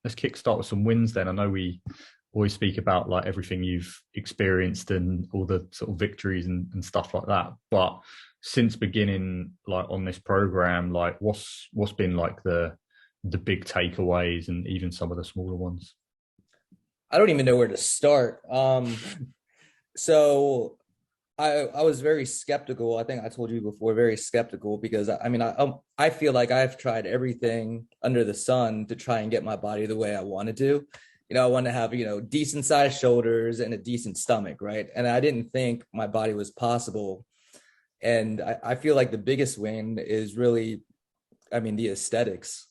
Let's kickstart with some wins then. I know we always speak about like everything you've experienced and all the sort of victories and stuff like that. But since beginning like on this program, like what's been like the big takeaways and even some of the smaller ones? I don't even know where to start. So I was very skeptical. I think I told you before, very skeptical because I feel like I've tried everything under the sun to try and get my body the way I wanted to. I want to have, decent sized shoulders and a decent stomach, right? And I didn't think my body was possible. And I feel like the biggest win is really, the aesthetics.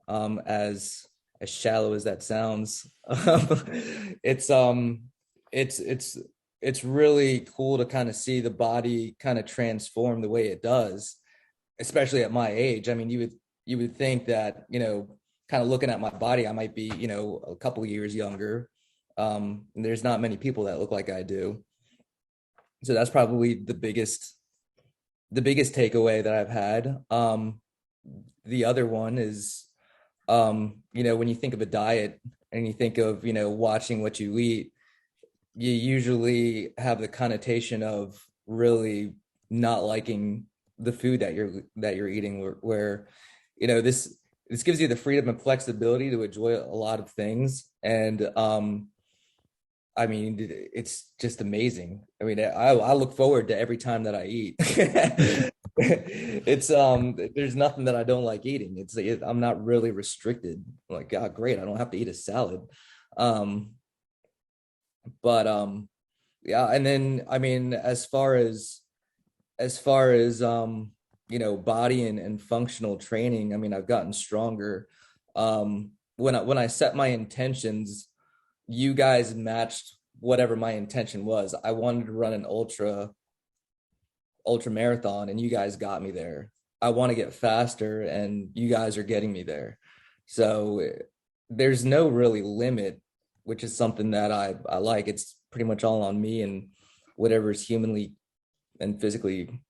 As shallow as that sounds, it's it's it's really cool to kind of see the body kind of transform the way it does, especially at my age. I mean, you would think that, kind of looking at my body, I might be, a couple years younger. And there's not many people that look like I do. So that's probably the biggest takeaway that I've had. The other one is, when you think of a diet and you think of, watching what you eat, you usually have the connotation of really not liking the food that you're eating, where this gives you the freedom and flexibility to enjoy a lot of things. And it's just amazing. I look forward to every time that I eat. It's there's nothing that I don't like eating. I'm not really restricted. Like, God, great, I don't have to eat a salad. um but yeah. And then as far as body and functional training, I've gotten stronger. When I set my intentions, you guys matched whatever my intention was. I wanted to run an ultra marathon, and you guys got me there. I want to get faster, and you guys are getting me there. So there's no really limit, which is something that I like. It's pretty much all on me and whatever is humanly and physically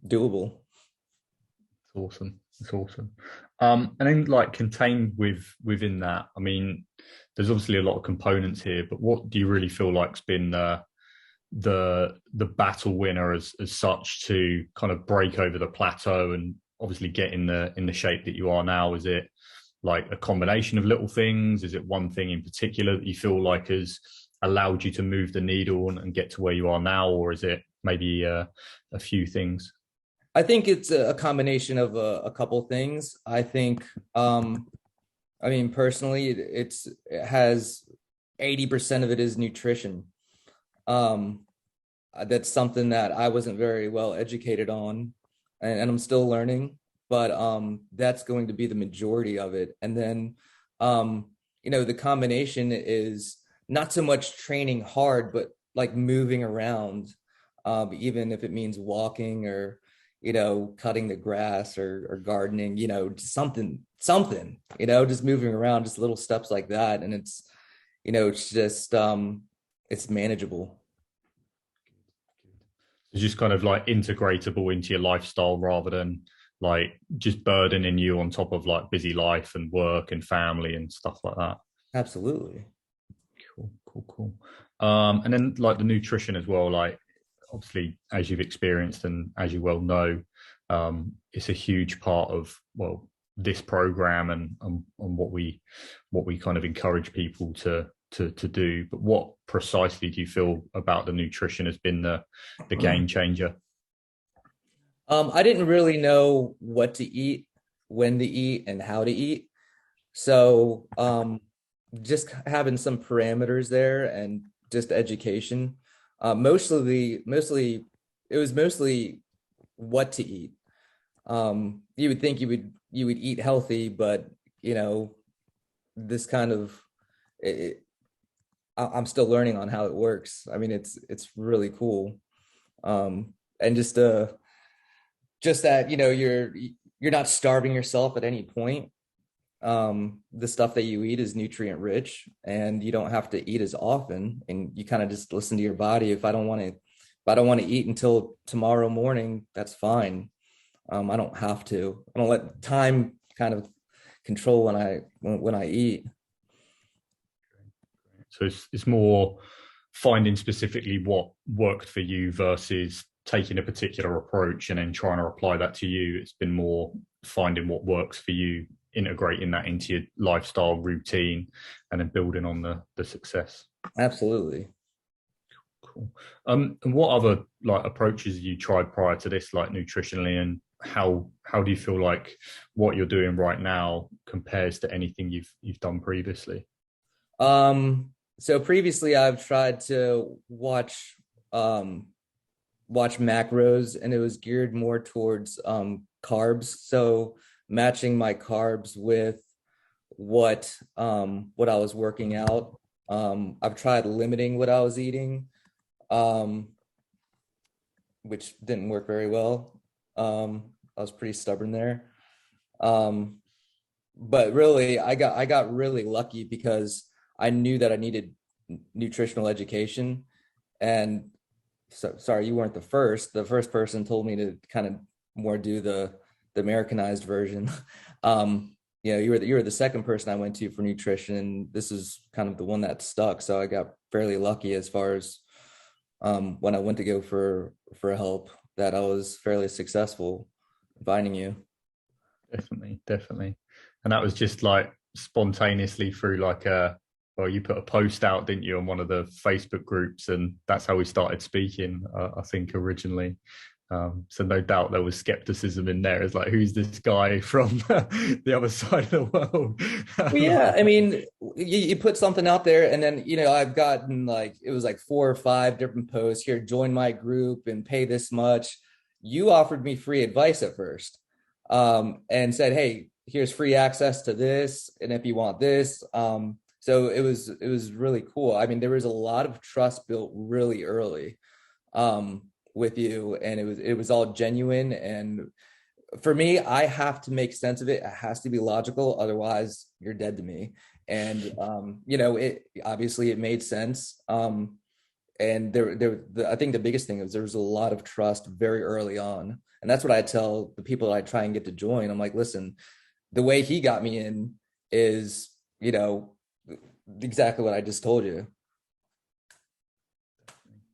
doable. It's awesome. It's awesome. And then like contained within that, I mean, there's obviously a lot of components here, but what do you really feel like's been the battle winner as such to kind of break over the plateau and obviously get in the shape that you are now? Is it like a combination of little things? Is it one thing in particular that you feel like has allowed you to move the needle and get to where you are now, or is it maybe a few things? I think it's a combination of a couple things. I think, personally, it has 80% of it is nutrition. Um, that's something that I wasn't very well educated on, and I'm still learning, but that's going to be the majority of it. And then, the combination is not so much training hard, but like moving around, even if it means walking or cutting the grass or gardening, just something, just moving around, just little steps like that. And it's just, it's manageable. It's just kind of like integratable into your lifestyle rather than like just burdening you on top of like busy life and work and family and stuff like that. Absolutely. Cool, cool, cool. And then like the nutrition as well, like obviously as you've experienced and as you well know, it's a huge part of well this program and what we kind of encourage people to do. But what precisely do you feel about the nutrition has been the game changer? I didn't really know what to eat, when to eat, and how to eat. So just having some parameters there and just education. Mostly it was mostly what to eat. You would think you would eat healthy, but this kind of it, I'm still learning on how it works. It's really cool. And just that, you're not starving yourself at any point. The stuff that you eat is nutrient rich, and you don't have to eat as often, and you kind of just listen to your body. If I don't want to eat until tomorrow morning, that's fine. I don't have to. I don't let time kind of control when I eat. So it's more finding specifically what worked for you versus taking a particular approach and then trying to apply that to you. It's been more finding what works for you, integrating that into your lifestyle routine, and then building on the success. Absolutely. Cool. And what other like approaches you tried prior to this, like nutritionally, and how do you feel like what you're doing right now compares to anything you've done previously? So previously I've tried to watch macros, and it was geared more towards carbs. So matching my carbs with what I was working out. I've tried limiting what I was eating, which didn't work very well. I was pretty stubborn there. But really I got really lucky because I knew that I needed nutritional education. And so, sorry, you weren't the first. The first person told me to kind of more do the Americanized version. You were the second person I went to for nutrition, and this is kind of the one that stuck. So I got fairly lucky as far as when I went to go for help, that I was fairly successful finding you. Definitely. And that was just like spontaneously through like you put a post out, didn't you, on one of the Facebook groups, and that's how we started speaking, I think originally. So no doubt there was skepticism in there. It's like, who's this guy from the other side of the world? Well, yeah, I mean, you put something out there, and then I've gotten it was like 4 or 5 different posts here. Join my group and pay this much. You offered me free advice at first, and said, "Hey, here's free access to this, and if you want this." So it was really cool. I mean, there was a lot of trust built really early with you, and it was all genuine. And for me, I have to make sense of it. It has to be logical, otherwise you're dead to me. And it obviously it made sense. And I think the biggest thing is there was a lot of trust very early on, and that's what I tell the people that I try and get to join. I'm like, listen, the way he got me in is exactly what I just told you.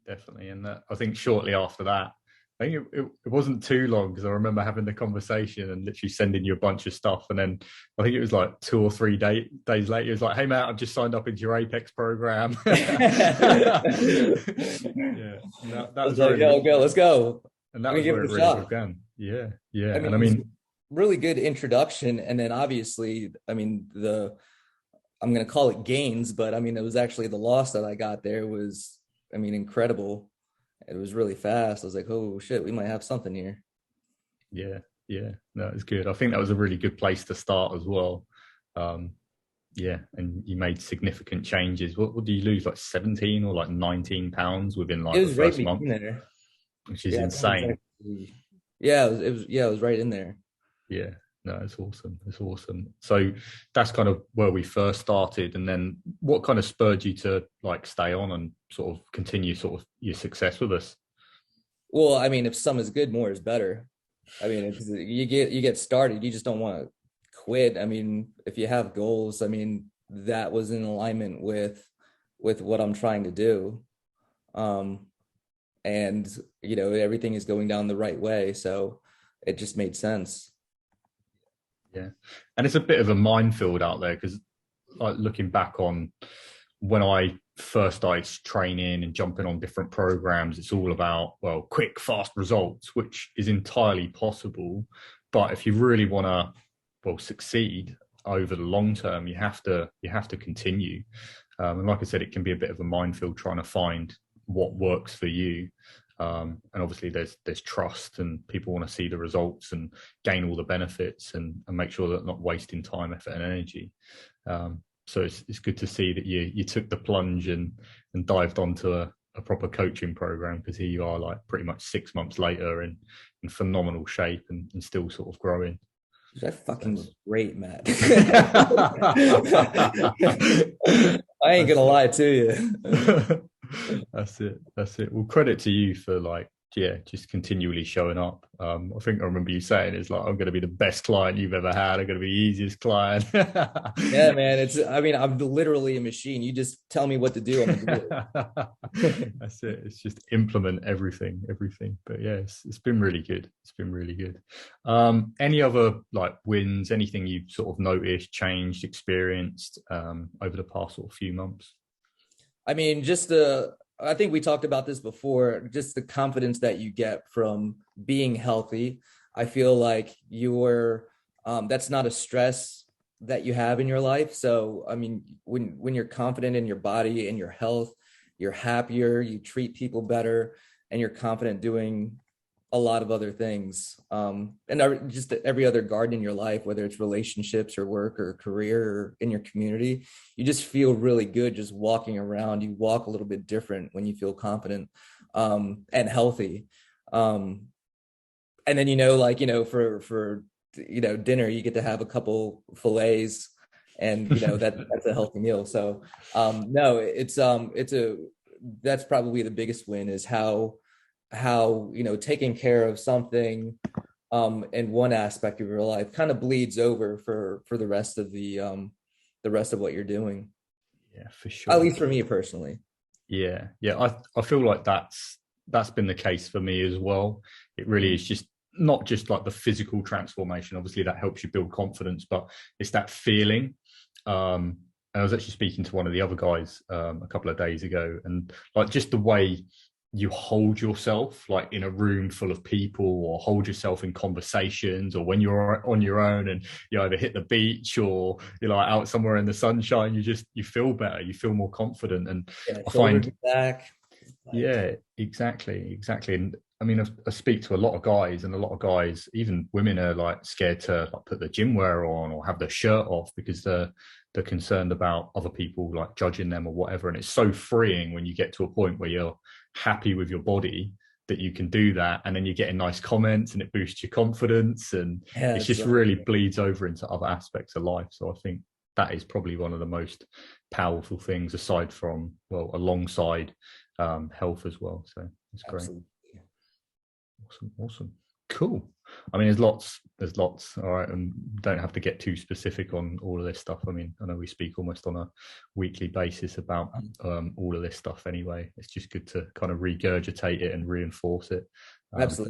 Definitely. And I think shortly after that, I think it wasn't too long, because I remember having the conversation and literally sending you a bunch of stuff. And then I think it was like 2 or 3 days later, it was like, "Hey, Matt, I've just signed up into your Apex program." Yeah. That was like, really let's go. And that was where it really began. Yeah. I mean, really good introduction. And then obviously, I mean, I'm going to call it gains, but I mean, it was actually the loss that I got there was, I mean, incredible. It was really fast. I was like, oh shit, we might have something here. Yeah. No, it's good. I think that was a really good place to start as well. And you made significant changes. What do you lose? Like 17 or like 19 pounds within like the first month? There. Which is insane. It was right in there. Yeah. No, it's awesome. So that's kind of where we first started. And then what kind of spurred you to like stay on and sort of continue sort of your success with us? Well, I mean, if some is good, more is better. I mean, if you get started, you just don't want to quit. I mean, if you have goals, I mean, that was in alignment with what I'm trying to do. And everything is going down the right way. So it just made sense. Yeah. And it's a bit of a minefield out there, because like looking back on when I first started training and jumping on different programs, it's all about, well, quick, fast results, which is entirely possible. But if you really want to, well, succeed over the long term, you have to continue. And like I said, it can be a bit of a minefield trying to find what works for you. And obviously there's trust, and people want to see the results and gain all the benefits and make sure that they're not wasting time, effort and energy. So it's good to see that you took the plunge and dived onto a proper coaching program, because here you are like pretty much 6 months later in phenomenal shape and still sort of growing. That fucking was great, Matt. I ain't gonna lie to you. That's it. Well, credit to you for like yeah, just continually showing up. I think I remember you saying it's like, I'm going to be the best client you've ever had. I'm going to be the easiest client. Yeah, man. I mean, I'm literally a machine. You just tell me what to do, I'm gonna do it. That's it. It's just implement everything. But yeah, it's been really good. It's been really good. Any other like wins, anything you sort of noticed, changed, experienced over the past sort of few months? I mean, I think we talked about this before, just the confidence that you get from being healthy. I feel like that's not a stress that you have in your life. So, I mean, when you're confident in your body and your health, you're happier, you treat people better, and you're confident doing a lot of other things. Just every other garden in your life, whether it's relationships or work or career or in your community, you just feel really good just walking around. You walk a little bit different when you feel confident and healthy. And then, for dinner, you get to have a couple fillets, and that's a healthy meal. So no, that's probably the biggest win, is how taking care of something in one aspect of your life kind of bleeds over for the rest of what you're doing. Yeah, for At sure. least for me personally. Yeah. I feel like that's been the case for me as well. It really is just not just like the physical transformation. Obviously, that helps you build confidence, but it's that feeling. I was actually speaking to one of the other guys a couple of days ago, and like just the way you hold yourself like in a room full of people, or hold yourself in conversations, or when you're on your own and you either hit the beach or you're like out somewhere in the sunshine, you feel better, you feel more confident. And Yeah, I shoulders find, back. Like, yeah, exactly. And I mean, I speak to a lot of guys, and a lot of guys, even women, are like scared to like put their gym wear on or have their shirt off because they're concerned about other people like judging them or whatever. And it's so freeing when you get to a point where you're happy with your body that you can do that, and then you're getting nice comments and it boosts your confidence, and yeah, it's just really bleeds over into other aspects of life. So I think that is probably one of the most powerful things, aside from, well, alongside health as well. So it's great. absolutely. Awesome. Cool. I mean, there's lots. All right. And don't have to get too specific on all of this stuff. I mean, I know we speak almost on a weekly basis about all of this stuff anyway. It's just good to kind of regurgitate it and reinforce it. Absolutely.